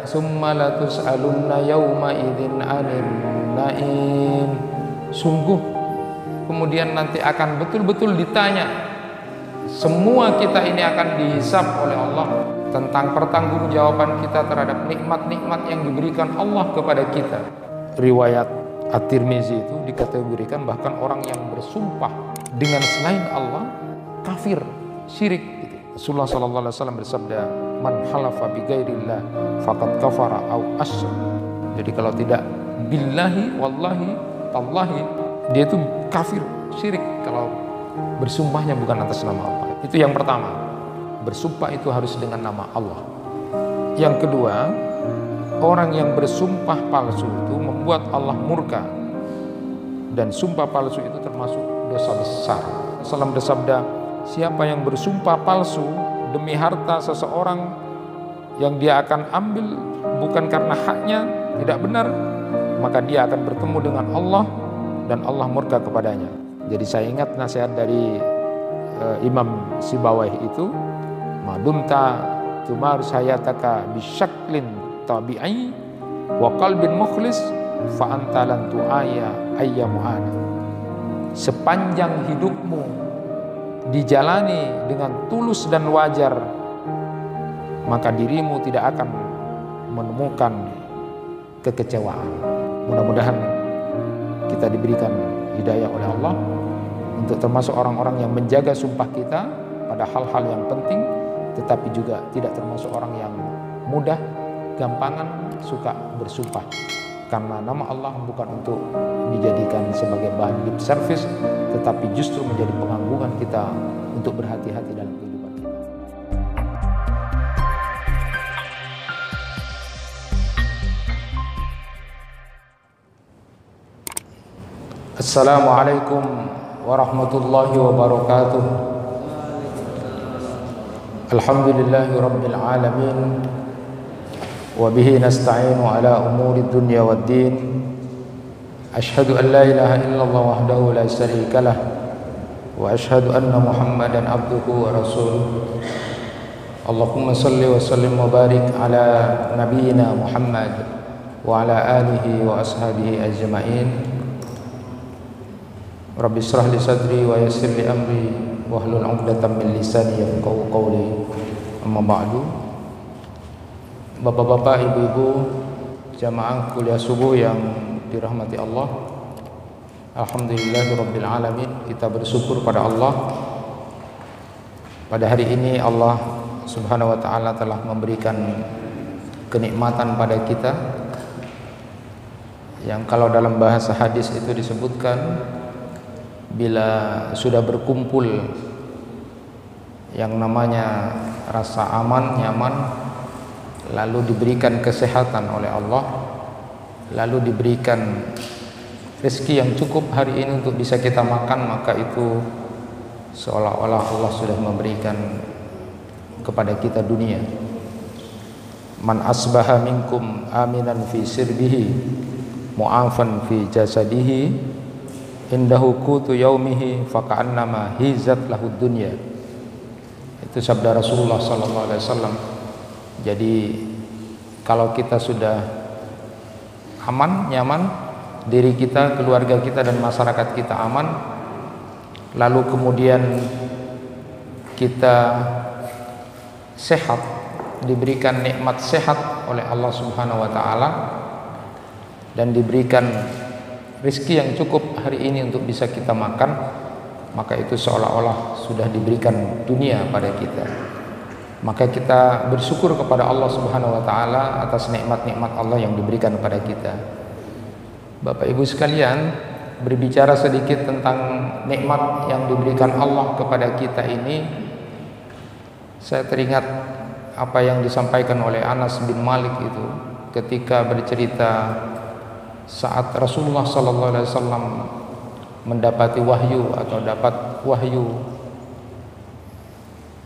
summa latus'alunna yawma idzin 'anil na'im. Sungguh kemudian nanti akan betul-betul ditanya. Semua kita ini akan dihisab oleh Allah tentang pertanggungjawaban kita terhadap nikmat-nikmat yang diberikan Allah kepada kita. Riwayat At-Tirmizi itu dikategorikan bahkan orang yang bersumpah dengan selain Allah kafir, syirik gitu. Rasulullah sallallahu alaihi wasallam bersabda, "Man halafa bi ghairillah faqad kafara aw asyrak." Jadi kalau tidak billahi wallahi tallahi, dia itu kafir, syirik kalau bersumpahnya bukan atas nama Allah. Itu yang pertama. Bersumpah itu harus dengan nama Allah. Yang kedua, orang yang bersumpah palsu itu membuat Allah murka. Dan sumpah palsu itu termasuk dosa besar. Rasulullah bersabda, siapa yang bersumpah palsu demi harta seseorang yang dia akan ambil bukan karena haknya, tidak benar, maka dia akan bertemu dengan Allah dan Allah murka kepadanya. Jadi saya ingat nasihat dari Imam Sibawayh itu, madumta tumarus hayataka bisyaklin tabi'i wa qalbin mukhlis fa anta lan tu'aya ayyamuhana. Sepanjang hidupmu dijalani dengan tulus dan wajar, maka dirimu tidak akan menemukan kekecewaan. Mudah-mudahan kita diberikan hidayah oleh Allah untuk termasuk orang-orang yang menjaga sumpah kita pada hal-hal yang penting, tetapi juga tidak termasuk orang yang mudah, gampangan, suka bersumpah. Karena nama Allah bukan untuk dijadikan sebagai bahan lip service, tetapi justru menjadi pengangguran kita untuk berhati-hati dalam kehidupan kita. Assalamualaikum warahmatullahi wabarakatuh. Alhamdulillahi rabbil alamin. Wa bihi nasta'inu ala umuri dunya waddin. Ashhadu an la ilaha illallah wahdahu la syarika lah wa ashhadu anna Muhammadan abduhu wa rasuluh. Allahumma salli wa sallim wa barik ala nabiyyina Muhammad wa ala alihi wa ashabihi ajma'in. Rabbi shrah li sadri wa yassir li amri wahlul 'uqdatam min lisani yafqahu qawli. Amma ba'du. Bapak-bapak, ibu-ibu, jamaah kuliah subuh yang dirahmati Allah, alhamdulillahirabbil alamin, kita bersyukur pada Allah. Pada hari ini Allah Subhanahu wa taala telah memberikan kenikmatan pada kita yang kalau dalam bahasa hadis itu disebutkan, bila sudah berkumpul yang namanya rasa aman, nyaman, lalu diberikan kesehatan oleh Allah, lalu diberikan rezeki yang cukup hari ini untuk bisa kita makan, maka itu seolah-olah Allah sudah memberikan kepada kita dunia. Man asbaha minkum aminan fi sirbihi mu'afan fi jasadihi indahu qutu yaumihi faka'annama hizat lahu dunya. Itu sabda Rasulullah sallallahu alaihi wasallam. Jadi kalau kita sudah aman, nyaman, diri kita, keluarga kita dan masyarakat kita aman, lalu kemudian kita sehat, diberikan nikmat sehat oleh Allah Subhanahu wa taala dan diberikan rezeki yang cukup hari ini untuk bisa kita makan, maka itu seolah-olah sudah diberikan dunia pada kita. Maka kita bersyukur kepada Allah Subhanahu wa taala atas nikmat-nikmat Allah yang diberikan kepada kita. Bapak Ibu sekalian, berbicara sedikit tentang nikmat yang diberikan Allah kepada kita ini, saya teringat apa yang disampaikan oleh Anas bin Malik itu ketika bercerita saat Rasulullah sallallahu alaihi wasallam mendapati wahyu atau dapat wahyu,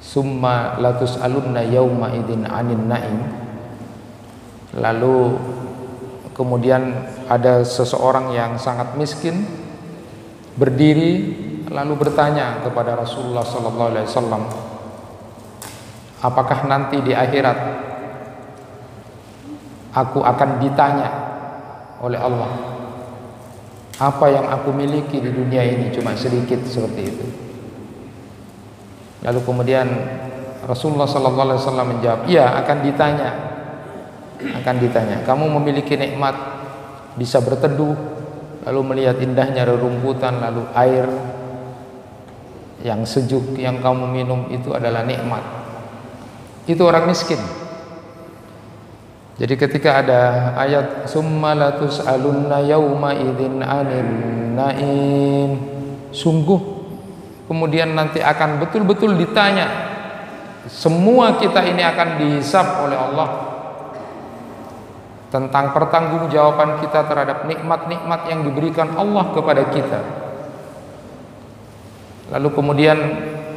summa latus'alunna yauma idzin 'anin na'im. Lalu kemudian ada seseorang yang sangat miskin berdiri lalu bertanya kepada Rasulullah sallallahu alaihi wasallam, apakah nanti di akhirat aku akan ditanya oleh Allah, apa yang aku miliki di dunia ini cuma sedikit, seperti itu. Lalu kemudian Rasulullah SAW menjawab, iya, akan ditanya. Kamu memiliki nikmat, bisa berteduh, lalu melihat indahnya rerumputan, lalu air yang sejuk yang kamu minum, itu adalah nikmat. Itu orang miskin. Jadi ketika ada ayat summa latus'alunna yauma idzin 'anil na'im, sungguh kemudian nanti akan betul-betul ditanya, semua kita ini akan dihisab oleh Allah tentang pertanggungjawaban kita terhadap nikmat-nikmat yang diberikan Allah kepada kita. Lalu kemudian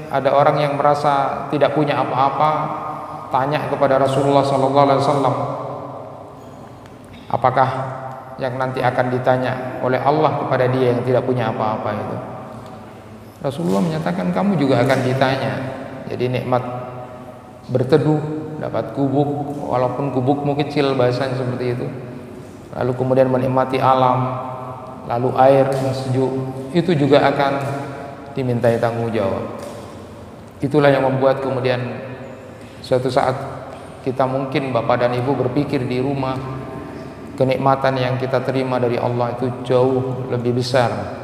ada orang yang merasa tidak punya apa-apa, tanya kepada Rasulullah SAW, apakah yang nanti akan ditanya oleh Allah kepada dia yang tidak punya apa-apa itu? Rasulullah menyatakan, kamu juga akan ditanya. Jadi nikmat berteduh, dapat gubuk, walaupun gubukmu kecil, bahasanya seperti itu. Lalu kemudian menikmati alam, lalu air yang sejuk, itu juga akan dimintai tanggung jawab. Itulah yang membuat kemudian suatu saat kita mungkin bapak dan ibu berpikir di rumah, kenikmatan yang kita terima dari Allah itu jauh lebih besar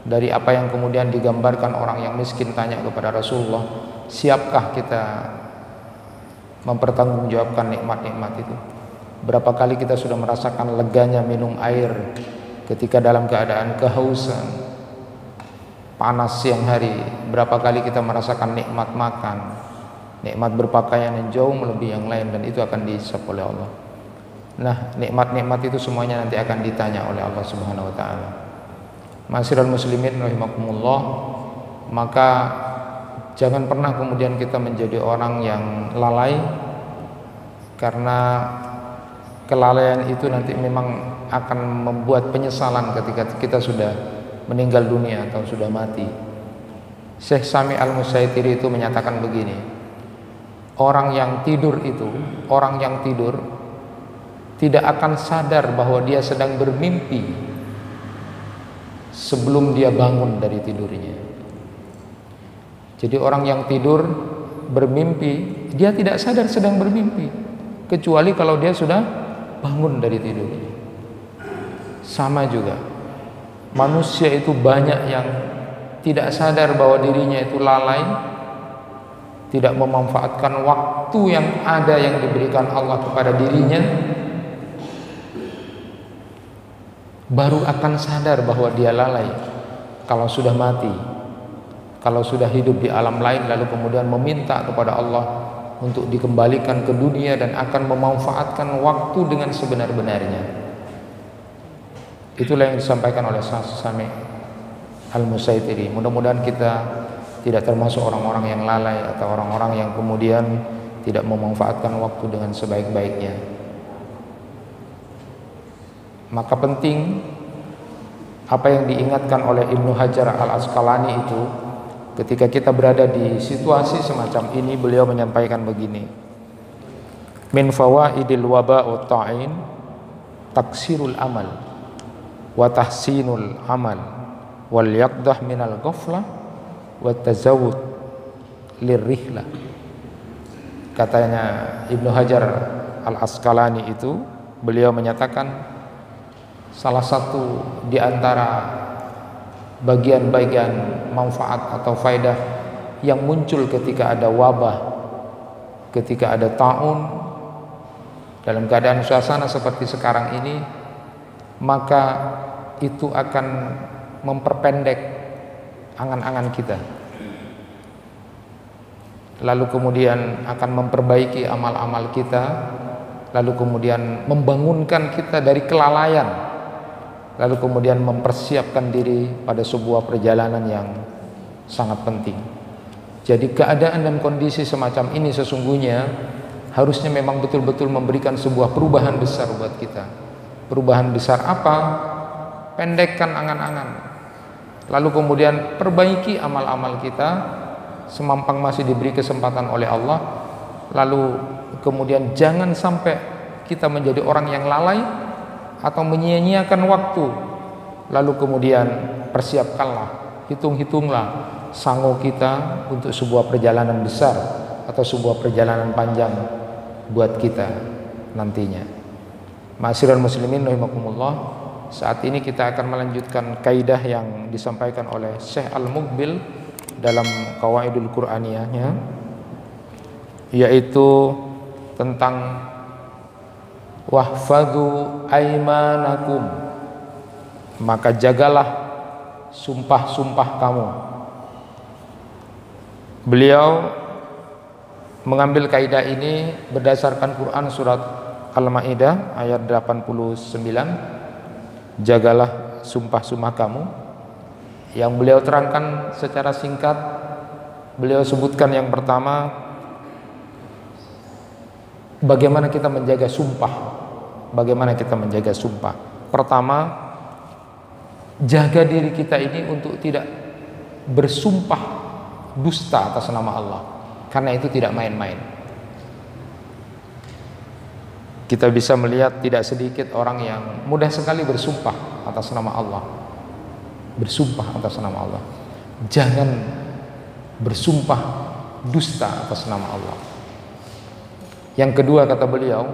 dari apa yang kemudian digambarkan orang yang miskin tanya kepada Rasulullah, siapkah kita mempertanggungjawabkan nikmat-nikmat itu? Berapa kali kita sudah merasakan leganya minum air ketika dalam keadaan kehausan, panas siang hari. Berapa kali kita merasakan nikmat makan, nikmat berpakaian yang jauh melebihi yang lain, dan itu akan dihisab oleh Allah. Nah, nikmat-nikmat itu semuanya nanti akan ditanya oleh Allah Subhanahu wa taala. Ma'asyiral muslimin rahimakumullah, maka jangan pernah kemudian kita menjadi orang yang lalai, karena kelalaian itu nanti memang akan membuat penyesalan ketika kita sudah meninggal dunia atau sudah mati. Syekh Sami Al-Musaitiri itu menyatakan begini, orang yang tidur tidak akan sadar bahwa dia sedang bermimpi sebelum dia bangun dari tidurnya. Jadi orang yang tidur bermimpi, dia tidak sadar sedang bermimpi, kecuali kalau dia sudah bangun dari tidurnya. Sama juga, manusia itu banyak yang tidak sadar bahwa dirinya itu lalai, tidak memanfaatkan waktu yang ada yang diberikan Allah kepada dirinya, baru akan sadar bahwa dia lalai kalau sudah mati, kalau sudah hidup di alam lain, lalu kemudian meminta kepada Allah untuk dikembalikan ke dunia dan akan memanfaatkan waktu dengan sebenar-benarnya. Itulah yang disampaikan oleh Sami Al-Musaitiri. Mudah-mudahan kita tidak termasuk orang-orang yang lalai atau orang-orang yang kemudian tidak memanfaatkan waktu dengan sebaik-baiknya. Maka penting apa yang diingatkan oleh Ibnu Hajar Al-Asqalani itu, ketika kita berada di situasi semacam ini, beliau menyampaikan begini, min fawaidil waba'u ta'in taksirul amal wa tahsinul amal wal yaqdah minal ghaflah wa tazawud lirrihlah. Katanya Ibnu Hajar Al-Asqalani itu, beliau menyatakan salah satu di antara bagian-bagian manfaat atau faedah yang muncul ketika ada wabah, ketika ada ta'un, dalam keadaan suasana seperti sekarang ini, maka itu akan memperpendek angan-angan kita, lalu kemudian akan memperbaiki amal-amal kita, lalu kemudian membangunkan kita dari kelalaian, lalu kemudian mempersiapkan diri pada sebuah perjalanan yang sangat penting. Jadi keadaan dan kondisi semacam ini sesungguhnya harusnya memang betul-betul memberikan sebuah perubahan besar buat kita. Perubahan besar apa? Pendekkan angan-angan, lalu kemudian perbaiki amal-amal kita semampang masih diberi kesempatan oleh Allah. Lalu kemudian jangan sampai kita menjadi orang yang lalai atau menyia-nyiakan waktu. Lalu kemudian persiapkanlah, hitung-hitunglah sangu kita untuk sebuah perjalanan besar atau sebuah perjalanan panjang buat kita nantinya. Ma'asyiral muslimin rahimakumullah, saat ini kita akan melanjutkan kaidah yang disampaikan oleh Syekh Al-Muqbil dalam Qawaidul Qur'aniyahnya, yaitu tentang wahfadhu aimanakum, maka jagalah sumpah-sumpah kamu. Beliau mengambil kaidah ini berdasarkan Quran surat Al-Maidah ayat 89, jagalah sumpah-sumpah kamu. Yang beliau terangkan secara singkat, beliau sebutkan yang pertama, bagaimana kita menjaga sumpah. Bagaimana kita menjaga sumpah? Pertama, jaga diri kita ini untuk tidak bersumpah dusta atas nama Allah, karena itu tidak main-main. Kita bisa melihat tidak sedikit orang yang mudah sekali bersumpah atas nama Allah. Bersumpah atas nama Allah. Jangan bersumpah dusta atas nama Allah. Yang kedua, kata beliau,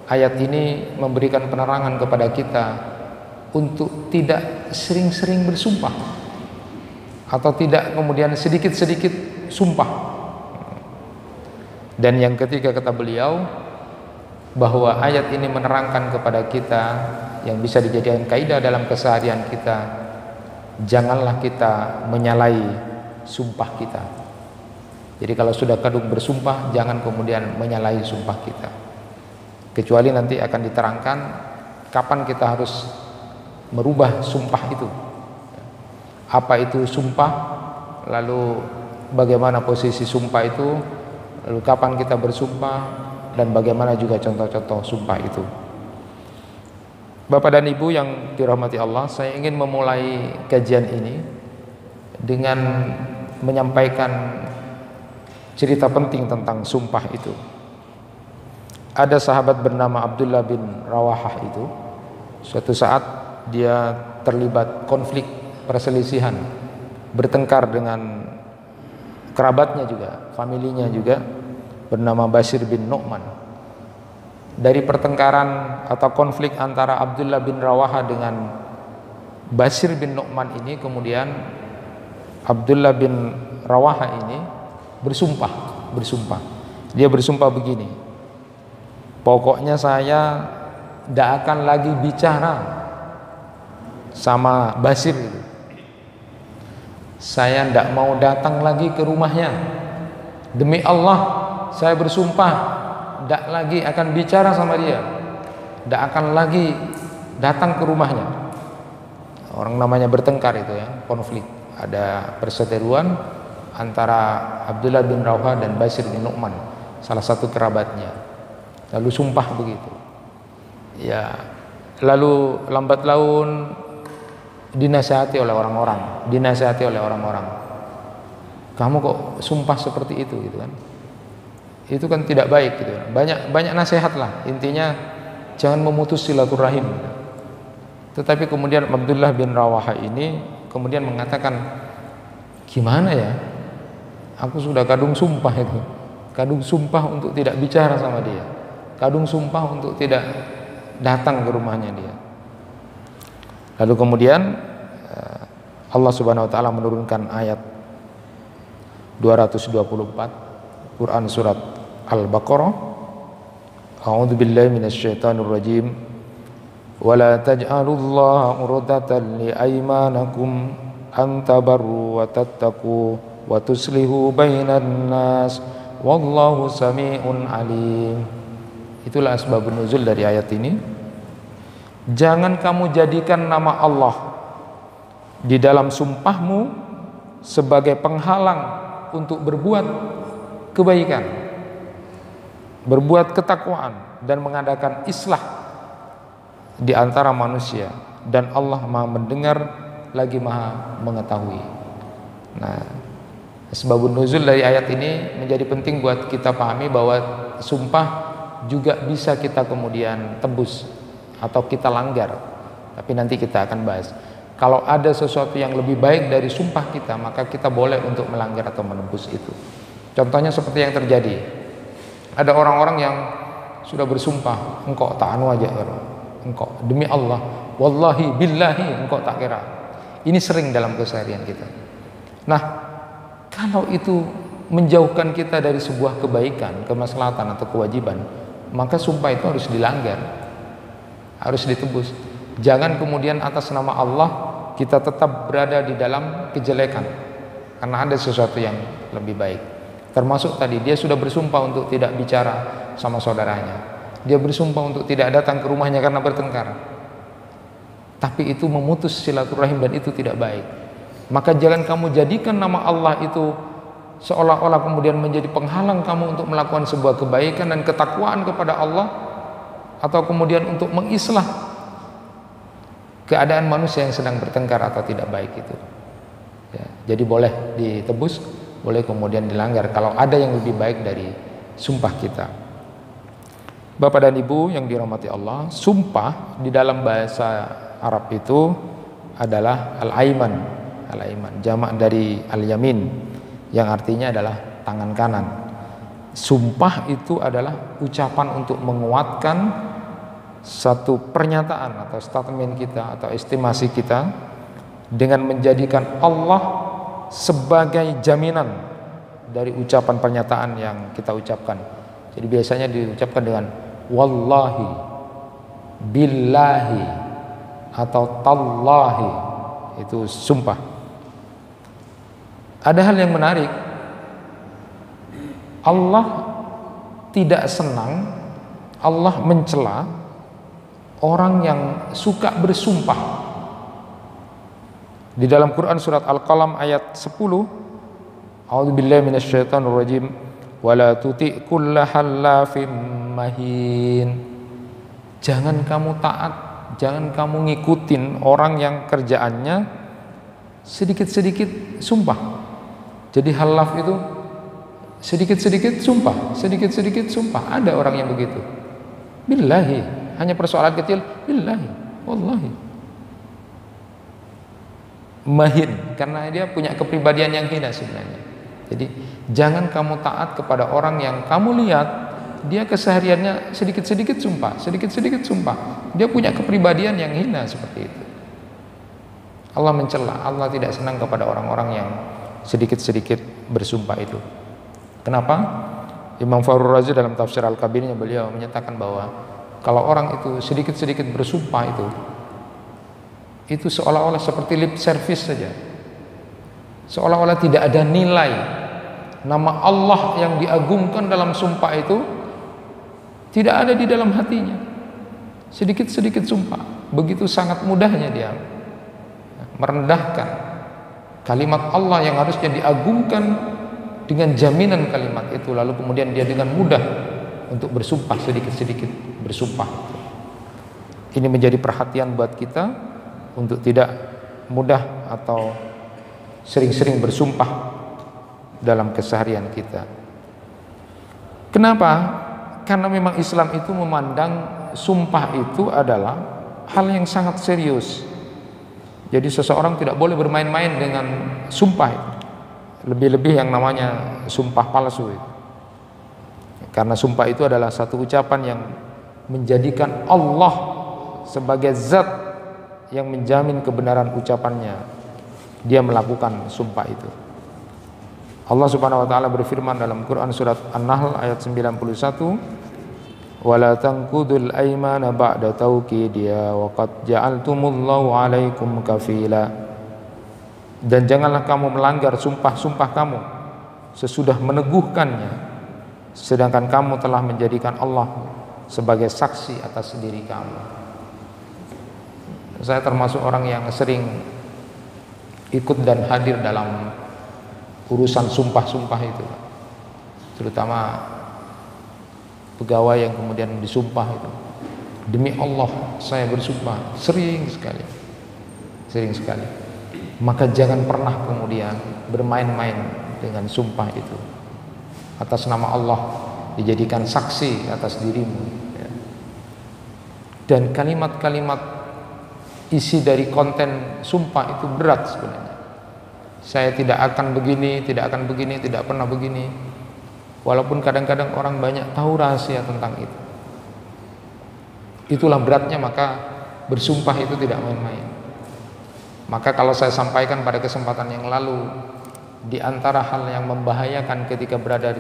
ayat ini memberikan penerangan kepada kita untuk tidak sering-sering bersumpah, atau tidak kemudian sedikit-sedikit sumpah. Dan yang ketiga, kata beliau, bahwa ayat ini menerangkan kepada kita yang bisa dijadikan kaidah dalam keseharian kita, janganlah kita menyalahi sumpah kita. Jadi kalau sudah kadung bersumpah, jangan kemudian menyalahi sumpah kita, kecuali nanti akan diterangkan kapan kita harus merubah sumpah itu. Apa itu sumpah, lalu bagaimana posisi sumpah itu, lalu kapan kita bersumpah, dan bagaimana juga contoh-contoh sumpah itu. Bapak dan Ibu yang dirahmati Allah, saya ingin memulai kajian ini dengan menyampaikan cerita penting tentang sumpah itu. Ada sahabat bernama Abdullah bin Rawahah itu, suatu saat dia terlibat konflik perselisihan, bertengkar dengan kerabatnya juga, familinya juga, bernama Bashir bin Nu'man. Dari pertengkaran atau konflik antara Abdullah bin Rawaha dengan Bashir bin Nu'man ini, kemudian Abdullah bin Rawaha ini bersumpah. Dia bersumpah begini, pokoknya saya tidak akan lagi bicara sama Bashir itu. Saya tidak mau datang lagi ke rumahnya. Demi Allah, saya bersumpah tidak lagi akan bicara sama dia, tidak akan lagi datang ke rumahnya. Orang namanya bertengkar itu ya, konflik. Ada perseteruan antara Abdullah bin Rawaha dan Bashir bin Nu'man, salah satu kerabatnya. Lalu sumpah begitu. Ya, lalu lambat laun dinasihati oleh orang-orang. Kamu kok sumpah seperti itu gitu kan? Itu kan tidak baik gitu. Banyak nasihat lah, intinya jangan memutus silaturahim. Tetapi kemudian Abdullah bin Rawaha ini kemudian mengatakan, gimana ya, aku sudah kadung sumpah itu, kadung sumpah untuk tidak bicara sama dia, kadung sumpah untuk tidak datang ke rumahnya dia. Lalu kemudian Allah Subhanahu wa taala menurunkan ayat 224 Quran surat Al-Baqarah, A'udzu billahi minasyaitonir rajim. Wala taj'alullaha urdatan li aymanakum an tabarru wa tattaqu wa tuslihu bainan nas wallahu sami'un alim. Itulah asbabun nuzul dari ayat ini. Jangan kamu jadikan nama Allah di dalam sumpahmu sebagai penghalang untuk berbuat kebaikan, berbuat ketakwaan, dan mengadakan islah di antara manusia, dan Allah Maha mendengar lagi Maha mengetahui. Nah, sebabun nuzul dari ayat ini menjadi penting buat kita pahami bahwa sumpah juga bisa kita kemudian tebus atau kita langgar. Tapi nanti kita akan bahas. Kalau ada sesuatu yang lebih baik dari sumpah kita, maka kita boleh untuk melanggar atau menebus itu. Contohnya seperti yang terjadi. Ada orang-orang yang sudah bersumpah, engkau tak anu aja, engkau demi Allah, wallahi billahi, engkau tak kira. Ini sering dalam keseharian kita. Nah, kalau itu menjauhkan kita dari sebuah kebaikan, kemaslahatan atau kewajiban, maka sumpah itu harus dilanggar, harus ditebus. Jangan kemudian atas nama Allah kita tetap berada di dalam kejelekan karena ada sesuatu yang lebih baik. Termasuk tadi dia sudah bersumpah untuk tidak bicara sama saudaranya, dia bersumpah untuk tidak datang ke rumahnya karena bertengkar, tapi itu memutus silaturahim dan itu tidak baik. Maka jangan kamu jadikan nama Allah itu seolah-olah kemudian menjadi penghalang kamu untuk melakukan sebuah kebaikan dan ketakwaan kepada Allah, atau kemudian untuk mengislah keadaan manusia yang sedang bertengkar atau tidak baik itu. Ya, jadi boleh ditebus, boleh kemudian dilanggar kalau ada yang lebih baik dari sumpah kita. Bapak dan Ibu yang dirahmati Allah, sumpah di dalam bahasa Arab itu adalah al-aiman. Al-aiman jamak dari al-yamin yang artinya adalah tangan kanan. Sumpah itu adalah ucapan untuk menguatkan satu pernyataan atau statement kita atau estimasi kita dengan menjadikan Allah sebagai jaminan dari ucapan pernyataan yang kita ucapkan. Jadi biasanya diucapkan dengan wallahi, billahi, atau tallahi. Itu sumpah. Ada hal yang menarik. Allah tidak senang, Allah mencela orang yang suka bersumpah. Di dalam Quran surat Al-Qalam ayat 10, A'udzubillahi minasyaitonirrajim, wala tuti' kulla hallafin mahin. Jangan kamu taat, jangan kamu ngikutin orang yang kerjaannya sedikit-sedikit sumpah. Jadi halaf itu sedikit-sedikit sumpah, sedikit-sedikit sumpah. Ada orang yang begitu. Billahi, hanya persoalan kecil, billahi, wallahi. Mahin, karena dia punya kepribadian yang hina sebenarnya. Jadi jangan kamu taat kepada orang yang kamu lihat dia kesehariannya sedikit-sedikit sumpah, sedikit-sedikit sumpah. Dia punya kepribadian yang hina seperti itu. Allah mencela, Allah tidak senang kepada orang-orang yang sedikit-sedikit bersumpah itu. Kenapa? Imam Fakhrul Razi dalam tafsir Al-Kabirnya beliau menyatakan bahwa kalau orang itu sedikit-sedikit bersumpah itu seolah-olah seperti lip service saja, seolah-olah tidak ada nilai. Nama Allah yang diagungkan dalam sumpah itu tidak ada di dalam hatinya. Sedikit-sedikit sumpah, begitu sangat mudahnya dia merendahkan kalimat Allah yang harusnya diagungkan dengan jaminan kalimat itu, lalu kemudian dia dengan mudah untuk bersumpah, sedikit-sedikit bersumpah. Ini menjadi perhatian buat kita untuk tidak mudah atau sering-sering bersumpah dalam keseharian kita. Kenapa? Karena memang Islam itu memandang sumpah itu adalah hal yang sangat serius. Jadi seseorang tidak boleh bermain-main dengan sumpah itu. Lebih-lebih yang namanya sumpah palsu itu. Karena sumpah itu adalah satu ucapan yang menjadikan Allah sebagai zat yang menjamin kebenaran ucapannya. Dia melakukan sumpah itu. Allah Subhanahu wa taala berfirman dalam Quran surat An-Nahl ayat 91, "Wala tanqudul aymana ba'da tawqidiha wa qad ja'altumullahu 'alaikum kafila." Dan janganlah kamu melanggar sumpah-sumpah kamu sesudah meneguhkannya, sedangkan kamu telah menjadikan Allah sebagai saksi atas diri kamu. Saya termasuk orang yang sering ikut dan hadir dalam urusan sumpah-sumpah itu, terutama pegawai yang kemudian disumpah itu. Demi Allah saya bersumpah, sering sekali. Maka jangan pernah kemudian bermain-main dengan sumpah itu. Atas nama Allah dijadikan saksi atas dirimu, ya. Dan kalimat-kalimat isi dari konten sumpah itu berat sebenarnya. Saya tidak akan begini, tidak akan begini, tidak pernah begini. Walaupun kadang-kadang orang banyak tahu rahasia tentang itu. Itulah beratnya, maka bersumpah itu tidak main-main. Maka kalau saya sampaikan pada kesempatan yang lalu, di antara hal yang membahayakan ketika berada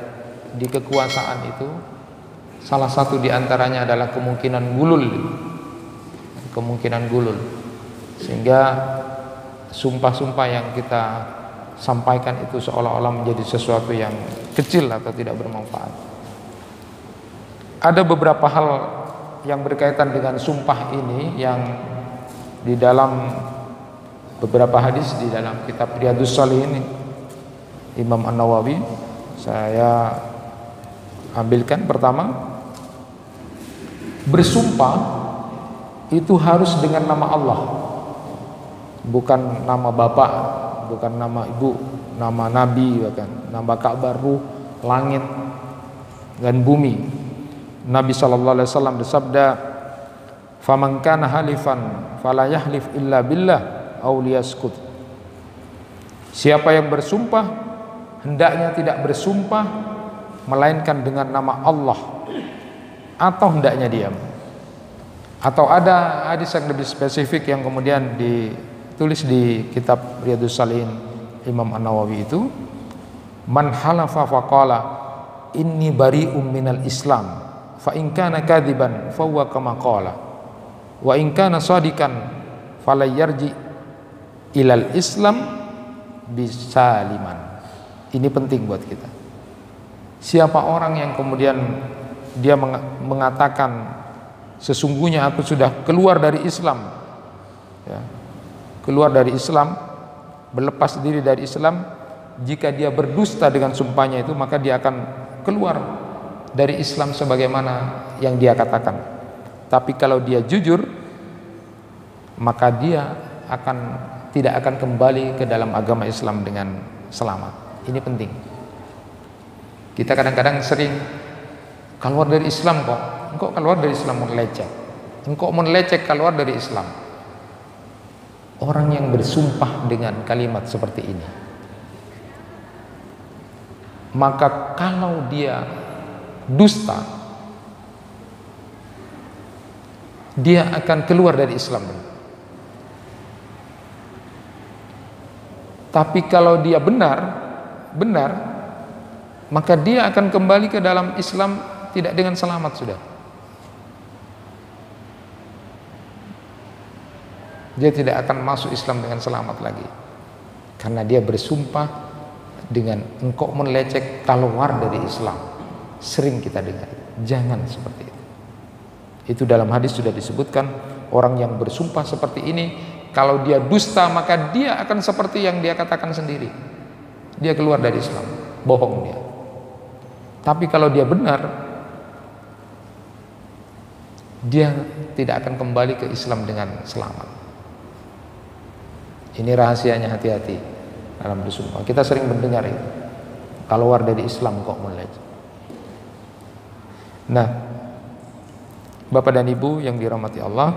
di kekuasaan itu, salah satu di antaranya adalah kemungkinan gulul. Kemungkinan gulul. Sehingga sumpah-sumpah yang kita sampaikan itu seolah-olah menjadi sesuatu yang kecil atau tidak bermanfaat. Ada beberapa hal yang berkaitan dengan sumpah ini yang di dalam beberapa hadis di dalam kitab Riyadhus Shalihin Imam An-Nawawi, saya ambilkan. Pertama, bersumpah itu harus dengan nama Allah, bukan nama bapak, bukan nama ibu, nama nabi, bahkan nama Ka'bah, ruh, langit dan bumi. Nabi SAW bersabda, "Faman kana halifan fala yahlif illa billah aw liyaskut." Siapa yang bersumpah hendaknya tidak bersumpah melainkan dengan nama Allah, atau hendaknya diam. Atau ada hadis yang lebih spesifik yang kemudian ditulis di kitab Riyadhus Shalihin Imam An-Nawawi itu, "Man halafa faqala inni bari'um minal Islam fa in kana kadziban fa huwa kama qala wa in kana shadikan fala yarji ilal Islam bisaliman." Ini penting buat kita. Siapa orang yang kemudian dia mengatakan sesungguhnya aku sudah keluar dari Islam, ya, keluar dari Islam, berlepas diri dari Islam, jika dia berdusta dengan sumpahnya itu, maka dia akan keluar dari Islam sebagaimana yang dia katakan. Tapi kalau dia jujur, maka dia tidak akan kembali ke dalam agama Islam dengan selamat. Ini penting. Kita kadang-kadang sering keluar dari Islam kok. Engkau keluar dari Islam meleceh. Engkau meleceh keluar dari Islam. Orang yang bersumpah dengan kalimat seperti ini, maka kalau dia dusta, dia akan keluar dari Islam. Tapi kalau dia benar, maka dia akan kembali ke dalam Islam tidak dengan selamat sudah. Dia tidak akan masuk Islam dengan selamat lagi, karena dia bersumpah dengan engkau meleceh keluar dari Islam. Sering kita dengar, jangan seperti itu. Itu dalam hadis sudah disebutkan, orang yang bersumpah seperti ini, kalau dia dusta maka dia akan seperti yang dia katakan sendiri. Dia keluar dari Islam, bohong dia. Tapi kalau dia benar, dia tidak akan kembali ke Islam dengan selamat. Ini rahasianya, hati-hati dalam bersumpah. Kita sering mendengar itu, keluar dari Islam kok meleceh. Nah, Bapak dan Ibu yang dirahmati Allah,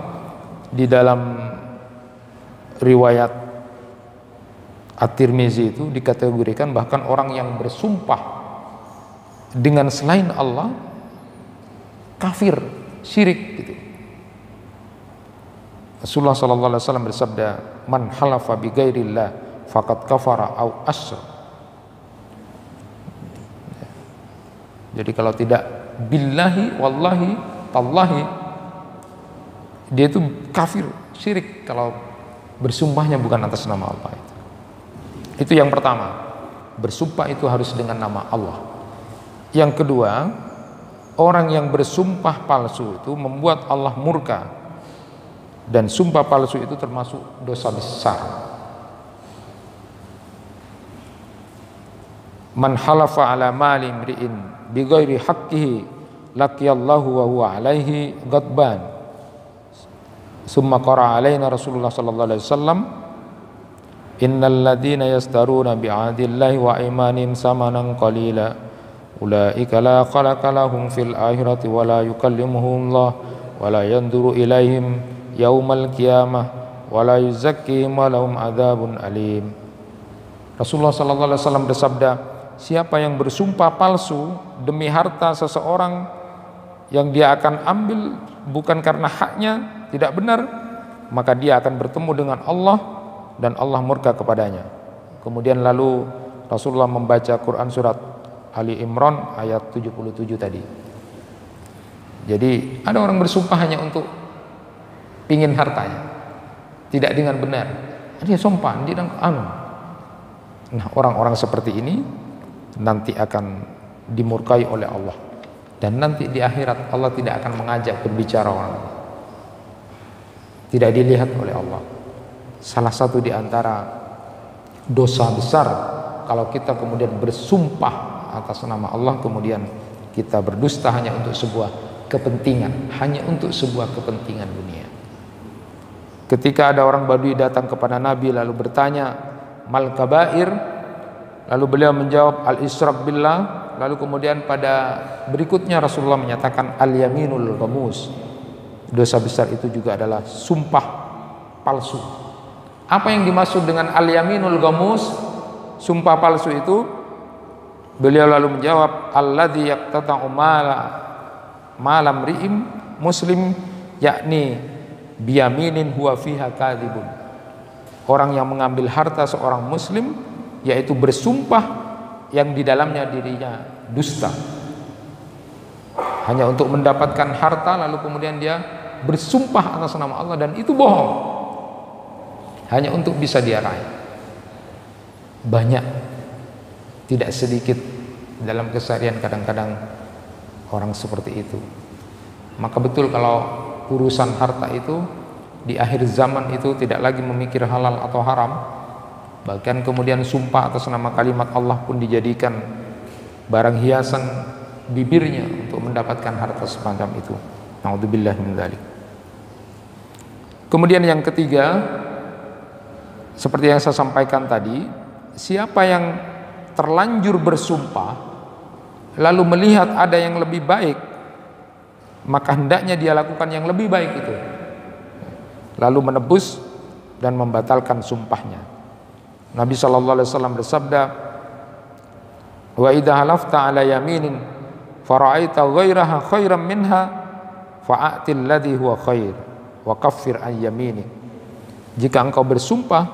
di dalam riwayat At-Tirmizi itu dikategorikan bahkan orang yang bersumpah dengan selain Allah kafir, syirik gitu. Rasulullah sallallahu alaihi wasallam bersabda, "Man halafa bi ghairillah faqad kafara au asyrak." Jadi kalau tidak billahi, wallahi, tallahi, dia itu kafir, syirik kalau bersumpahnya bukan atas nama Allah itu. Itu yang pertama, bersumpah itu harus dengan nama Allah. Yang kedua, orang yang bersumpah palsu itu membuat Allah murka, dan sumpah palsu itu termasuk dosa besar. Man halafa ala mali imri'in bi ghairi haqqihi laqiyallahu wa huwa alaihi ghadban. Summa qara alaina Rasulullah sallallahu alaihi wasallam, innal ladzina yastaruna bi'ahdillahi wa imanin samanan qalila ulaika la khalaqa lahum fil akhirati wa la yukallimuhumullah wa la yanzuru ilaihim yaumal qiyamah wa la yuzakkihim wa lahum adzabun alim. Rasulullah sallallahu alaihi wasallam bersabda, siapa yang bersumpah palsu demi harta seseorang yang dia akan ambil bukan karena haknya, tidak benar, maka dia akan bertemu dengan Allah dan Allah murka kepadanya. Kemudian lalu Rasulullah membaca Quran surat Ali Imran ayat 77 tadi. Jadi ada orang bersumpah hanya untuk ingin hartanya, tidak dengan benar. Dia sumpah, dia Nah, orang-orang seperti ini nanti akan dimurkai oleh Allah, dan nanti di akhirat Allah tidak akan mengajak berbicara orang, tidak dilihat oleh Allah. Salah satu di antara dosa besar kalau kita kemudian bersumpah atas nama Allah, kemudian kita berdusta hanya untuk sebuah kepentingan, hanya untuk sebuah kepentingan dunia. Ketika ada orang Badui datang kepada Nabi lalu bertanya, mal kabair, lalu beliau menjawab al-isyraq billah. Lalu kemudian pada berikutnya Rasulullah menyatakan al-yaminul ghamus, dosa besar itu juga adalah sumpah palsu. Apa yang dimaksud dengan al-yaminul ghamus, sumpah palsu itu? Beliau lalu menjawab alladzi yaqtata'u malam ri'im muslim, yakni biyaminin huwa fiha kadzibun. Orang yang mengambil harta seorang muslim yaitu bersumpah yang di dalamnya dirinya dusta, hanya untuk mendapatkan harta lalu kemudian dia bersumpah atas nama Allah dan itu bohong hanya untuk bisa dia raih. Banyak, tidak sedikit dalam keseharian kadang-kadang orang seperti itu. Maka betul kalau urusan harta itu di akhir zaman itu tidak lagi memikir halal atau haram, bahkan kemudian sumpah atas nama kalimat Allah pun dijadikan barang hiasan bibirnya untuk mendapatkan harta semacam itu. Na'udzubillah min dzalik. Kemudian yang ketiga, seperti yang saya sampaikan tadi, siapa yang terlanjur bersumpah lalu melihat ada yang lebih baik, maka hendaknya dia lakukan yang lebih baik itu, lalu menebus dan membatalkan sumpahnya. Nabi sallallahu alaihi wasallam bersabda, wa idza halafta ala yaminin fara'aita ghairaha khairan minha fa'atil ladzi huwa khair wa kaffir an yamini. Jika engkau bersumpah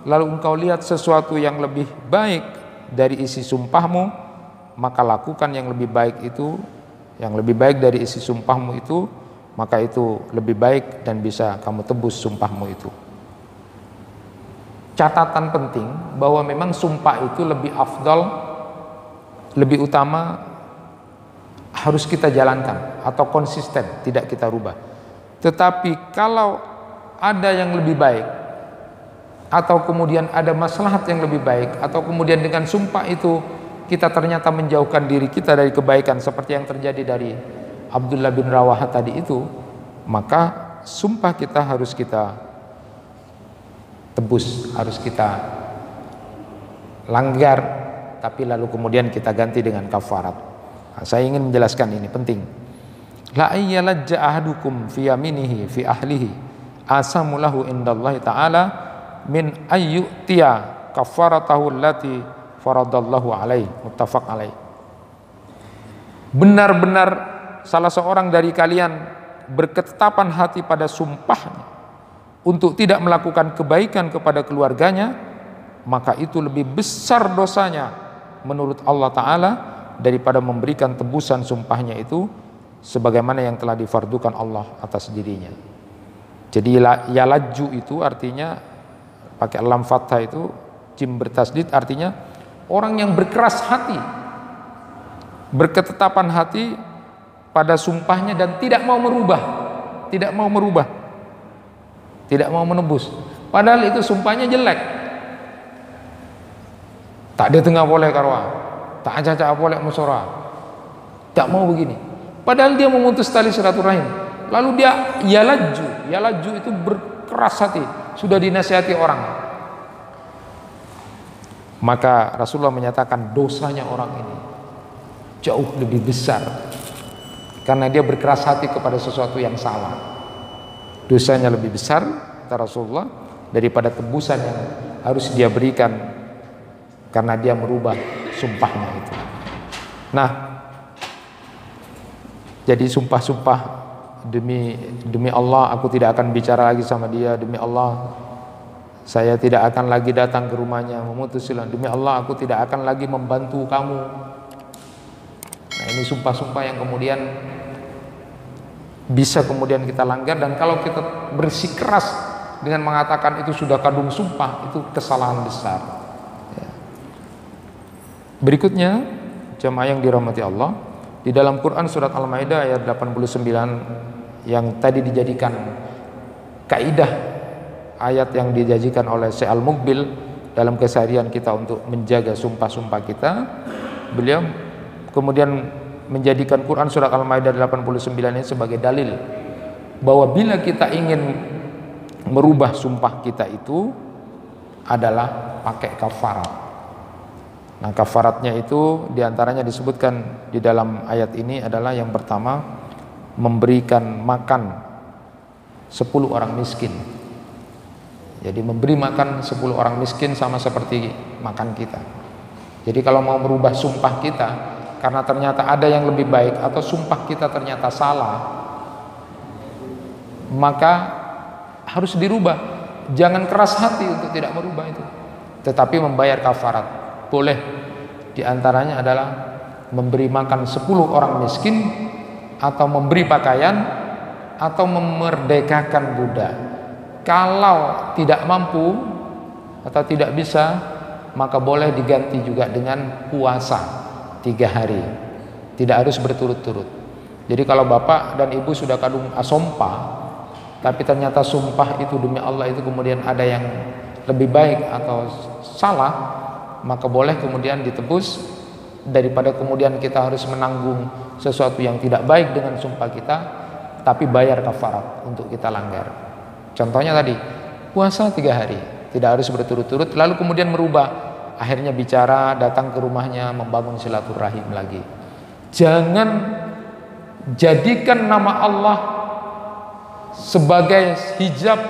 lalu engkau lihat sesuatu yang lebih baik dari isi sumpahmu, maka lakukan yang lebih baik itu, yang lebih baik dari isi sumpahmu itu, maka itu lebih baik dan bisa kamu tebus sumpahmu itu. Catatan penting bahwa memang sumpah itu lebih afdal, lebih utama, harus kita jalankan atau konsisten, tidak kita rubah. Tetapi kalau ada yang lebih baik atau kemudian ada maslahat yang lebih baik, atau kemudian dengan sumpah itu kita ternyata menjauhkan diri kita dari kebaikan seperti yang terjadi dari Abdullah bin Rawaha tadi itu, maka sumpah kita harus kita tebus, harus kita langgar, tapi lalu kemudian kita ganti dengan kafarat. Nah, saya ingin menjelaskan ini penting. La ayyalajja ahadukum fi yaminihi fi ahlihi asamulahu indallahi ta'ala min ayyutiya kafaratahu allati faradallahu alaih, muttafaq alaih. Benar-benar salah seorang dari kalian berketetapan hati pada sumpahnya untuk tidak melakukan kebaikan kepada keluarganya, maka itu lebih besar dosanya menurut Allah Ta'ala daripada memberikan tebusan sumpahnya itu sebagaimana yang telah difardukan Allah atas dirinya. Jadi yalaju itu artinya pakai lam fathah itu, jim bertasdid, artinya orang yang berkeras hati, berketetapan hati pada sumpahnya dan tidak mau merubah, tidak mau merubah, tidak mau menebus. Padahal itu sumpahnya jelek. Tak ada tengah boleh karwa, tak caca boleh musora, tak mau begini. Padahal dia memutus tali silaturahim. Lalu dia yalaju itu berkeras hati, sudah dinasihati orang. Maka Rasulullah menyatakan dosanya orang ini jauh lebih besar, karena dia berkeras hati kepada sesuatu yang salah. Dosanya lebih besar, kata Rasulullah, daripada tebusan yang harus dia berikan karena dia merubah sumpahnya itu. Nah, jadi sumpah-sumpah, demi Allah aku tidak akan bicara lagi sama dia, demi Allah saya tidak akan lagi datang ke rumahnya, memutus silaturahmi, demi Allah aku tidak akan lagi membantu kamu. Nah, ini sumpah-sumpah yang kemudian bisa kemudian kita langgar, dan kalau kita bersikeras dengan mengatakan itu sudah kandung sumpah, itu kesalahan besar. Berikutnya, jamaah yang dirahmati Allah, di dalam Quran surat Al-Maidah ayat 89 yang tadi dijadikan kaidah, ayat yang dijanjikan oleh Syekh Al-Muqbil dalam keseharian kita untuk menjaga sumpah-sumpah kita, beliau kemudian menjadikan Quran surat Al-Maidah 89 ini sebagai dalil bahwa bila kita ingin merubah sumpah kita itu adalah pakai kafarat. Nah, kafaratnya itu diantaranya disebutkan di dalam ayat ini adalah yang pertama, memberikan makan 10 orang miskin. Jadi memberi makan 10 orang miskin sama seperti makan kita. Jadi kalau mau merubah sumpah kita karena ternyata ada yang lebih baik, atau sumpah kita ternyata salah, maka harus dirubah. Jangan keras hati untuk tidak merubah itu, tetapi membayar kafarat. Boleh, diantaranya adalah memberi makan 10 orang miskin, atau memberi pakaian, atau memerdekakan budak. Kalau tidak mampu atau tidak bisa, maka boleh diganti juga dengan puasa 3 hari, tidak harus berturut-turut. Jadi kalau bapak dan ibu sudah kandung asompa, tapi ternyata sumpah itu demi Allah itu kemudian ada yang lebih baik atau salah, maka boleh kemudian ditebus, daripada kemudian kita harus menanggung sesuatu yang tidak baik dengan sumpah kita, tapi bayar kafarat untuk kita langgar. Contohnya tadi, puasa 3 hari, tidak harus berturut-turut, lalu kemudian merubah, akhirnya bicara, datang ke rumahnya, membangun silaturahim lagi. Jangan jadikan nama Allah sebagai hijab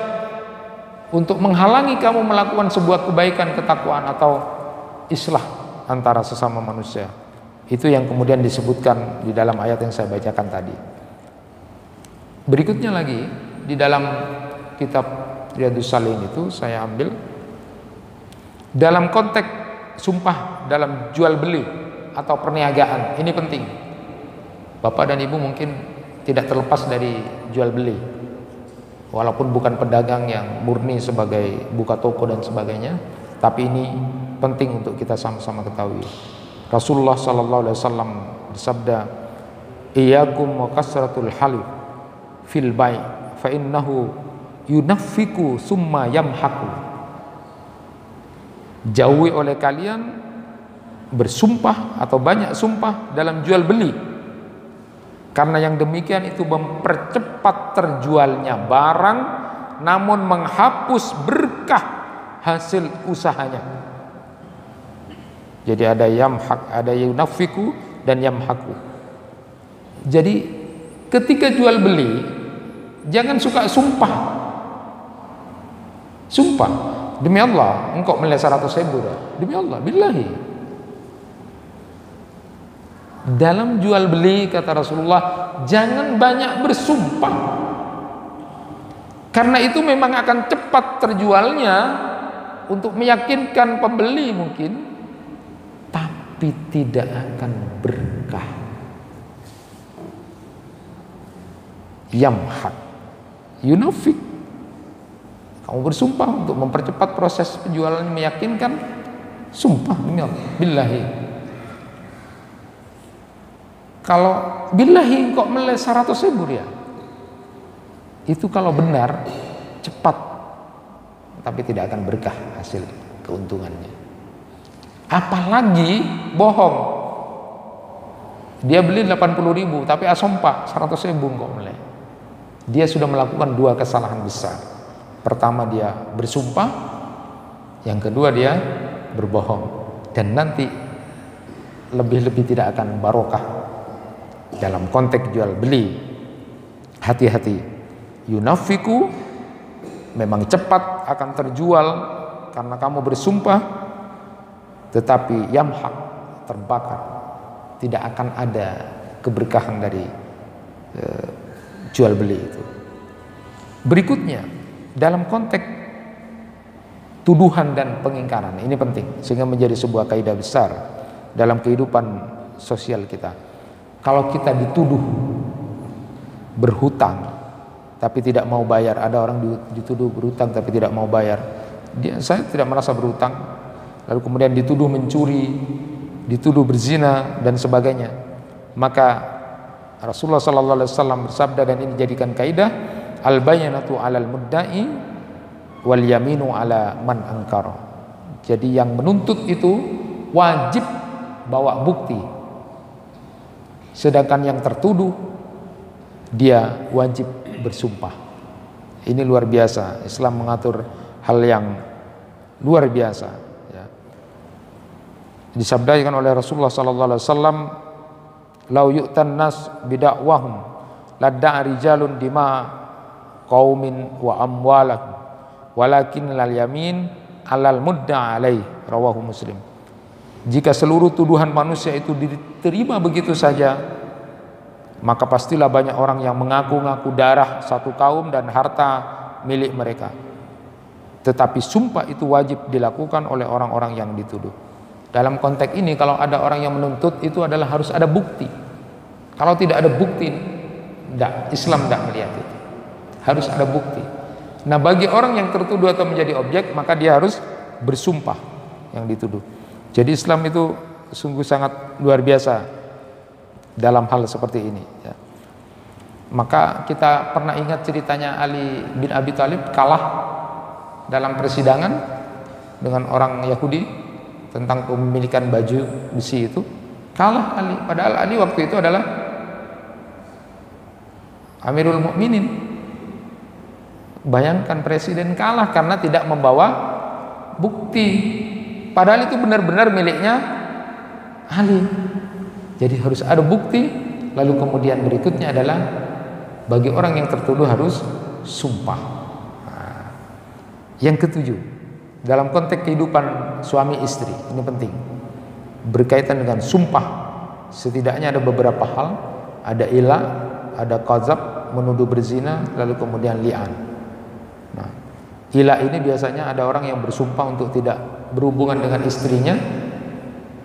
untuk menghalangi kamu melakukan sebuah kebaikan, ketakwaan, atau islah antara sesama manusia. Itu yang kemudian disebutkan di dalam ayat yang saya bacakan tadi. Berikutnya lagi, di dalam kitab Riyadhus Shalihin itu saya ambil dalam konteks sumpah dalam jual beli atau perniagaan. Ini penting. Bapak dan ibu mungkin tidak terlepas dari jual beli, walaupun bukan pedagang yang murni sebagai buka toko dan sebagainya, tapi ini penting untuk kita sama-sama ketahui. Rasulullah SAW bersabda, "Iyyakum wa kasratul halif fil bai' fa innahu yunaffiku summa yamhaku." Jauhi oleh kalian bersumpah atau banyak sumpah dalam jual beli, karena yang demikian itu mempercepat terjualnya barang, namun menghapus berkah hasil usahanya. Jadi ada yamhak, ada yunafiku dan yamhaku. Jadi ketika jual beli jangan suka sumpah. Sumpah, demi Allah engkau meleh 100.000 demi Allah, billahi. Dalam jual beli kata Rasulullah, jangan banyak bersumpah, karena itu memang akan cepat terjualnya untuk meyakinkan pembeli mungkin, tapi tidak akan berkah. Yamhak, yunafik, kamu bersumpah untuk mempercepat proses penjualan, meyakinkan, sumpah demi Allah, billahi. Kalau billahi kok meleh 100.000 ya, itu kalau benar cepat, tapi tidak akan berkah hasil keuntungannya. Apalagi bohong, dia beli 80.000 tapi asompa 100.000 kok meleh. Dia sudah melakukan 2 kesalahan besar. Pertama dia bersumpah, yang kedua dia berbohong. Dan nanti lebih-lebih tidak akan barokah dalam konteks jual beli. Hati-hati. Yunafiku, memang cepat akan terjual karena kamu bersumpah, tetapi yamhaq, terbakar, tidak akan ada keberkahan dari jual beli itu. Berikutnya, dalam konteks tuduhan dan pengingkaran, ini penting sehingga menjadi sebuah kaidah besar dalam kehidupan sosial kita. Kalau kita dituduh berhutang tapi tidak mau bayar, ada orang dituduh berhutang tapi tidak mau bayar, saya tidak merasa berhutang, lalu kemudian dituduh mencuri, dituduh berzina dan sebagainya, maka Rasulullah SAW bersabda, dan ini dijadikan kaidah, al bayyinatu 'alal mudda'i wal yaminu 'ala man ankara. Jadi yang menuntut itu wajib bawa bukti, sedangkan yang tertuduh dia wajib bersumpah. Ini luar biasa. Islam mengatur hal yang luar biasa, ya. Disabdakan oleh Rasulullah SAW, lau yu'tan nas bidakwahum ladda'a rijalun dima qaumin wa amwalahum walakin lal yamin alal mudda alaih, rawahu Muslim. Jika seluruh tuduhan manusia itu diterima begitu saja, maka pastilah banyak orang yang mengaku-ngaku darah satu kaum dan harta milik mereka. Tetapi sumpah itu wajib dilakukan oleh orang-orang yang dituduh. Dalam konteks ini, kalau ada orang yang menuntut, itu adalah harus ada bukti. Kalau tidak ada bukti, Islam tidak melihat itu. Harus ada bukti. Nah, bagi orang yang tertuduh atau menjadi objek, maka dia harus bersumpah yang dituduh. Jadi Islam itu sungguh sangat luar biasa dalam hal seperti ini, ya. Maka kita pernah ingat ceritanya Ali bin Abi Thalib kalah dalam persidangan dengan orang Yahudi tentang kepemilikan baju besi itu. Kalah Ali, padahal Ali waktu itu adalah Amirul Mukminin. Bayangkan presiden kalah karena tidak membawa bukti, padahal itu benar-benar miliknya Ali. Jadi harus ada bukti. Lalu kemudian berikutnya adalah bagi orang yang tertuduh harus sumpah. Nah, yang ketujuh, dalam konteks kehidupan suami istri, ini penting, berkaitan dengan sumpah. Setidaknya ada beberapa hal, ada ila, ada qazab, menuduh berzina, lalu kemudian li'an. Nah, ila ini biasanya ada orang yang bersumpah untuk tidak berhubungan dengan istrinya,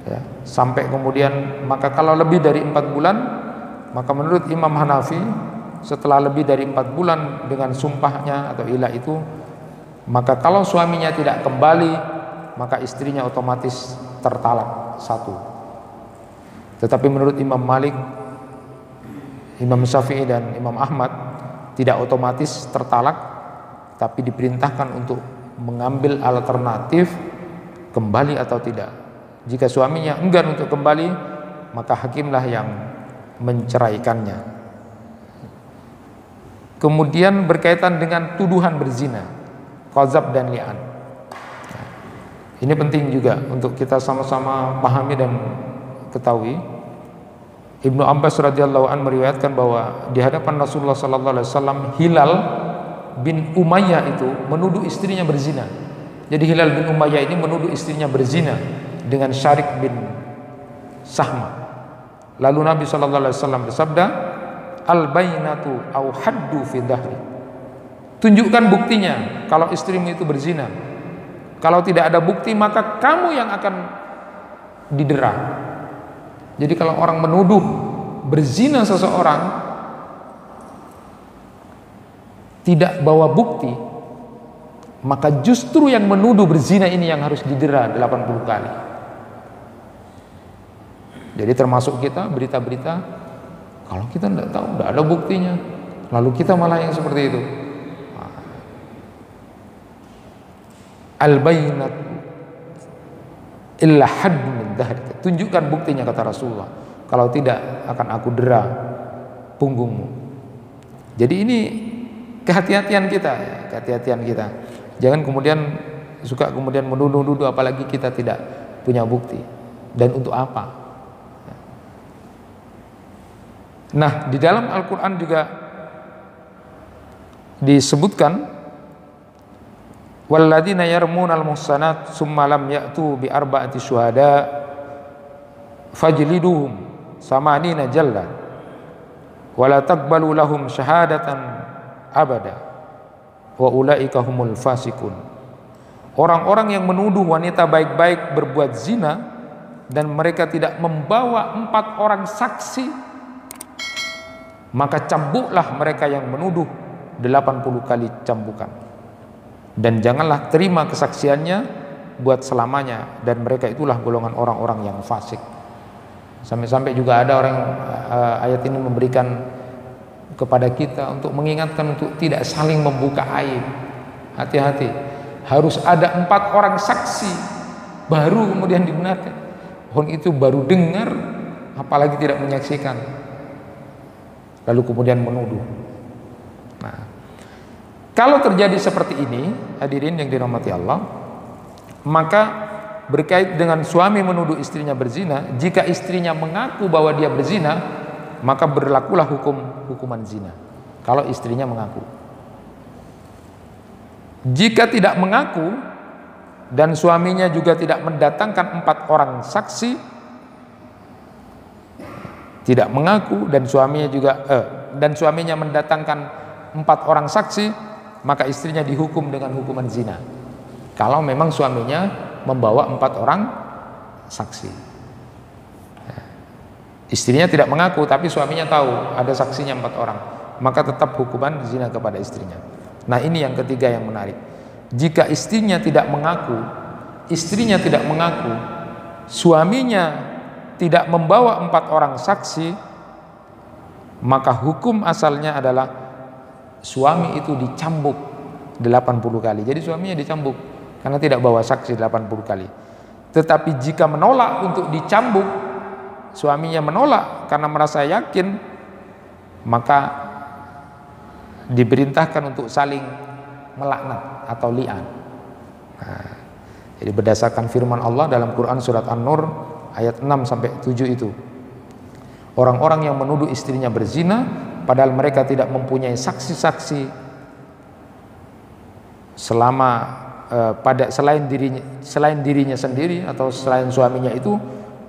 ya, sampai kemudian, maka kalau lebih dari 4 bulan, maka menurut Imam Hanafi, setelah lebih dari 4 bulan dengan sumpahnya atau ilah itu, maka kalau suaminya tidak kembali, maka istrinya otomatis tertalak 1. Tetapi menurut Imam Malik, Imam Syafi'i dan Imam Ahmad, tidak otomatis tertalak, tapi diperintahkan untuk mengambil alternatif kembali atau tidak. Jika suaminya enggan untuk kembali, maka hakimlah yang menceraikannya. Kemudian berkaitan dengan tuduhan berzina, qazab dan li'an. Ini penting juga untuk kita sama-sama pahami dan ketahui. Ibnu Abbas radhiyallahu anhu meriwayatkan bahwa di hadapan Rasulullah sallallahu alaihi wasallam, Hilal bin Umayyah itu menuduh istrinya berzina. Jadi Hilal bin Umayyah ini menuduh istrinya berzina dengan Syarik bin Sahma. Lalu Nabi SAW bersabda, al-bainatu au haddu fi dhahri. Tunjukkan buktinya kalau istrimu itu berzina. Kalau tidak ada bukti, maka kamu yang akan didera. Jadi kalau orang menuduh berzina seseorang tidak bawa bukti, maka justru yang menuduh berzina ini yang harus didera 80 kali. Jadi termasuk kita berita-berita, kalau kita tidak tahu, tidak ada buktinya, lalu kita malah yang seperti itu. Al-bayyinat illa hadd min dhahr. Tunjukkan buktinya, kata Rasulullah. Kalau tidak, akan aku dera punggungmu. Jadi ini kehati-hatian kita, kehati-hatian kita. Jangan kemudian suka kemudian menuduh-nuduh, apalagi kita tidak punya bukti. Dan untuk apa? Nah, di dalam Al-Quran juga disebutkan walladzina yarmunal muhsanat summa lam ya'tu bi arba'ati syuhada fajliduhum samanina jalla wala taqbalu lahum syahadatan abada wa ulaika humul fasikun. Orang-orang yang menuduh wanita baik-baik berbuat zina dan mereka tidak membawa 4 orang saksi, maka cambuklah mereka yang menuduh 80 kali cambukan, dan janganlah terima kesaksiannya buat selamanya, dan mereka itulah golongan orang-orang yang fasik. Sampai-sampai juga ada orang, ayat ini memberikan kepada kita untuk mengingatkan untuk tidak saling membuka aib. Hati-hati, harus ada 4 orang saksi baru kemudian dibenarkan. Orang itu baru dengar, apalagi tidak menyaksikan, lalu kemudian menuduh. Nah, kalau terjadi seperti ini, hadirin yang dirahmati Allah, maka berkait dengan suami menuduh istrinya berzina, jika istrinya mengaku bahwa dia berzina, maka berlakulah hukuman zina kalau istrinya mengaku. Jika tidak mengaku dan suaminya juga tidak mendatangkan 4 orang saksi, tidak mengaku dan suaminya mendatangkan 4 orang saksi, maka istrinya dihukum dengan hukuman zina. Kalau memang suaminya membawa 4 orang saksi. Istrinya tidak mengaku tapi suaminya tahu ada saksinya 4 orang, maka tetap hukuman zina kepada istrinya. Nah, ini yang ketiga yang menarik. Jika istrinya tidak mengaku, suaminya tidak membawa 4 orang saksi, maka hukum asalnya adalah suami itu dicambuk 80 kali. Jadi suaminya dicambuk karena tidak bawa saksi 80 kali. Tetapi jika menolak untuk dicambuk, suaminya menolak karena merasa yakin, maka diperintahkan untuk saling melaknat atau li'an. Nah, jadi berdasarkan firman Allah dalam Quran surat An-Nur ayat 6 sampai 7 itu, orang-orang yang menuduh istrinya berzina padahal mereka tidak mempunyai saksi-saksi selain dirinya sendiri atau selain suaminya itu,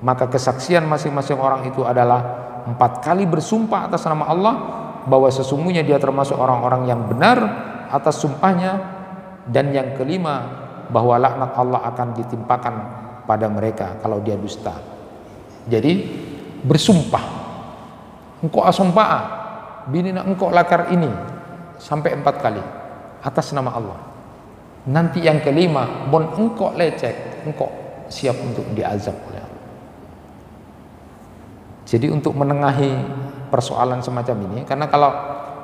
maka kesaksian masing-masing orang itu adalah 4 kali bersumpah atas nama Allah bahwa sesungguhnya dia termasuk orang-orang yang benar atas sumpahnya, dan yang kelima bahwa laknat Allah akan ditimpakan pada mereka kalau dia dusta. Jadi bersumpah, engkau asumpaa binina engkau lakar ini sampai 4 kali atas nama Allah. Nanti yang kelima, bon engkau lecek, engkau siap untuk diazab oleh Allah. Jadi untuk menengahi persoalan semacam ini, karena kalau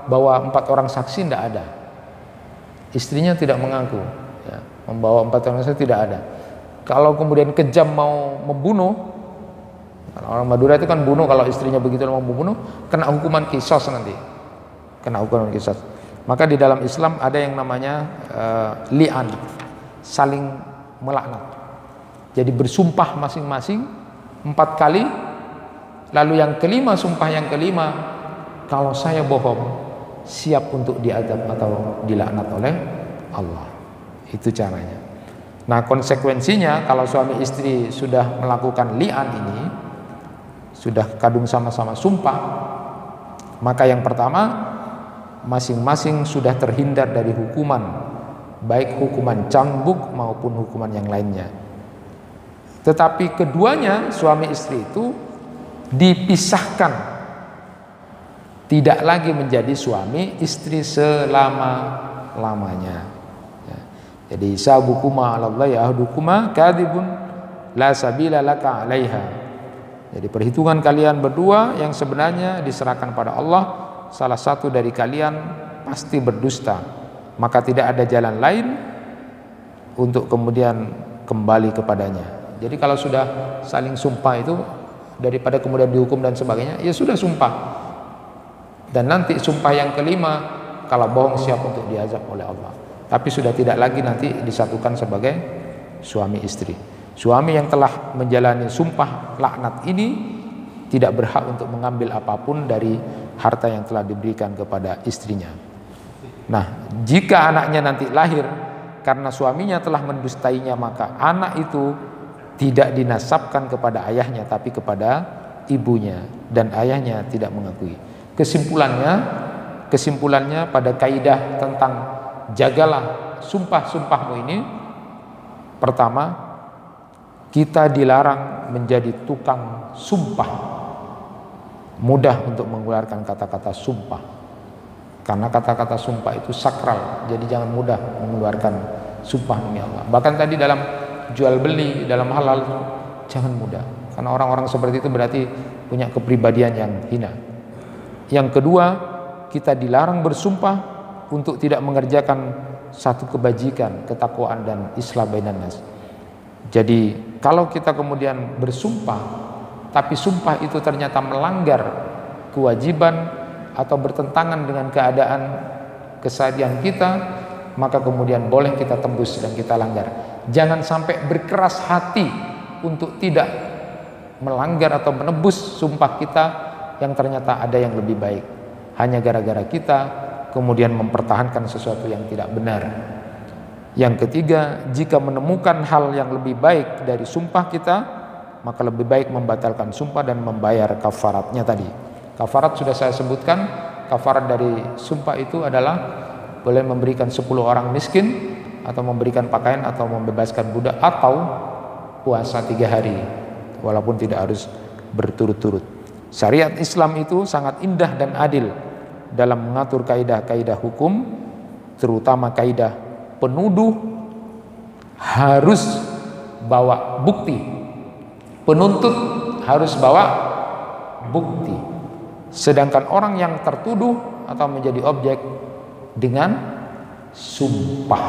bawa 4 orang saksi tidak ada, istrinya tidak mengaku, ya, membawa 4 orang saksi tidak ada. Kalau kemudian kejam mau membunuh, orang Madura itu kan bunuh, kalau istrinya begitu mau membunuh, kena hukuman kisos nanti, kena hukuman kisos. Maka di dalam Islam ada yang namanya li'an, saling melaknat. Jadi bersumpah masing-masing 4 kali, lalu yang kelima, sumpah yang kelima, kalau saya bohong siap untuk diadab atau dilaknat oleh Allah. Itu caranya. Nah, konsekuensinya kalau suami istri sudah melakukan li'an ini, sudah kadung sama-sama sumpah, maka yang pertama, masing-masing sudah terhindar dari hukuman, baik hukuman cambuk maupun hukuman yang lainnya. Tetapi keduanya, suami istri itu dipisahkan, tidak lagi menjadi suami istri selama-lamanya. Ya. Jadi sabukuma 'alallahi ahdukuma kadhibun la sabila laka 'alaiha. Jadi perhitungan kalian berdua yang sebenarnya diserahkan pada Allah, salah satu dari kalian pasti berdusta, maka tidak ada jalan lain untuk kemudian kembali kepadanya. Jadi kalau sudah saling sumpah itu, daripada kemudian dihukum dan sebagainya, ya sudah sumpah, dan nanti sumpah yang kelima kalau bohong siap untuk diazab oleh Allah. Tapi sudah tidak lagi nanti disatukan sebagai suami istri. Suami yang telah menjalani sumpah laknat ini tidak berhak untuk mengambil apapun dari harta yang telah diberikan kepada istrinya. Nah, jika anaknya nanti lahir karena suaminya telah mendustainya, maka anak itu tidak dinasabkan kepada ayahnya tapi kepada ibunya, dan ayahnya tidak mengakui. Kesimpulannya pada kaidah tentang jagalah sumpah-sumpahmu ini, pertama, kita dilarang menjadi tukang sumpah, mudah untuk mengeluarkan kata-kata sumpah, karena kata-kata sumpah itu sakral. Jadi jangan mudah mengeluarkan sumpah demi Allah. Bahkan tadi dalam jual beli, dalam halal, jangan mudah, karena orang-orang seperti itu berarti punya kepribadian yang hina. Yang kedua, kita dilarang bersumpah untuk tidak mengerjakan satu kebajikan, ketakwaan, dan islah bainan nas. Jadi kalau kita kemudian bersumpah tapi sumpah itu ternyata melanggar kewajiban atau bertentangan dengan keadaan keseharian kita, maka kemudian boleh kita tembus dan kita langgar. Jangan sampai berkeras hati untuk tidak melanggar atau menebus sumpah kita yang ternyata ada yang lebih baik, hanya gara-gara kita kemudian mempertahankan sesuatu yang tidak benar. Yang ketiga, jika menemukan hal yang lebih baik dari sumpah kita, maka lebih baik membatalkan sumpah dan membayar kafaratnya tadi. Kafarat sudah saya sebutkan. Kafarat dari sumpah itu adalah boleh memberikan 10 orang miskin, atau memberikan pakaian, atau membebaskan budak, atau puasa 3 hari walaupun tidak harus berturut-turut. Syariat Islam itu sangat indah dan adil dalam mengatur kaidah-kaidah hukum, terutama kaidah penuduh harus bawa bukti, penuntut harus bawa bukti, sedangkan orang yang tertuduh atau menjadi objek dengan sumpah.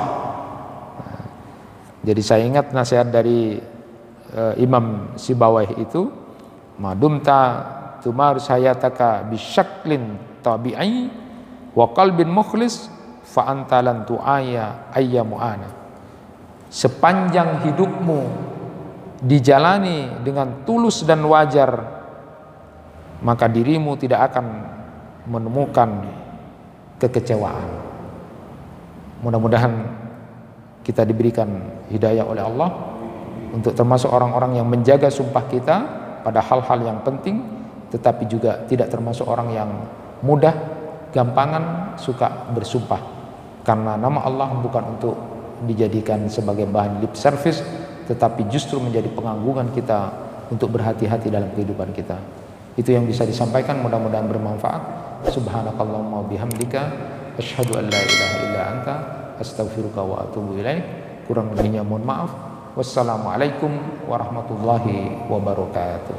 Jadi saya ingat nasihat dari Imam Sibawayh itu, madumta tumarus hayataka bisyaklin tabi'i wa qalbin mukhlis fa anta lan tu'aya ayyamu ana. Sepanjang hidupmu dijalani dengan tulus dan wajar, maka dirimu tidak akan menemukan kekecewaan. Mudah-mudahan kita diberikan hidayah oleh Allah untuk termasuk orang-orang yang menjaga sumpah kita pada hal-hal yang penting, tetapi juga tidak termasuk orang yang mudah, gampangan, suka bersumpah. Karena nama Allah bukan untuk dijadikan sebagai bahan lip service, tetapi justru menjadi penganggungan kita untuk berhati-hati dalam kehidupan kita. Itu yang bisa disampaikan, mudah-mudahan bermanfaat. Subhanakallahumma bihamdika asyhadu an la ilaha illa anta astaghfiruka wa atubu ilaik. Kurang lebihnya mohon maaf. Wassalamualaikum warahmatullahi wabarakatuh.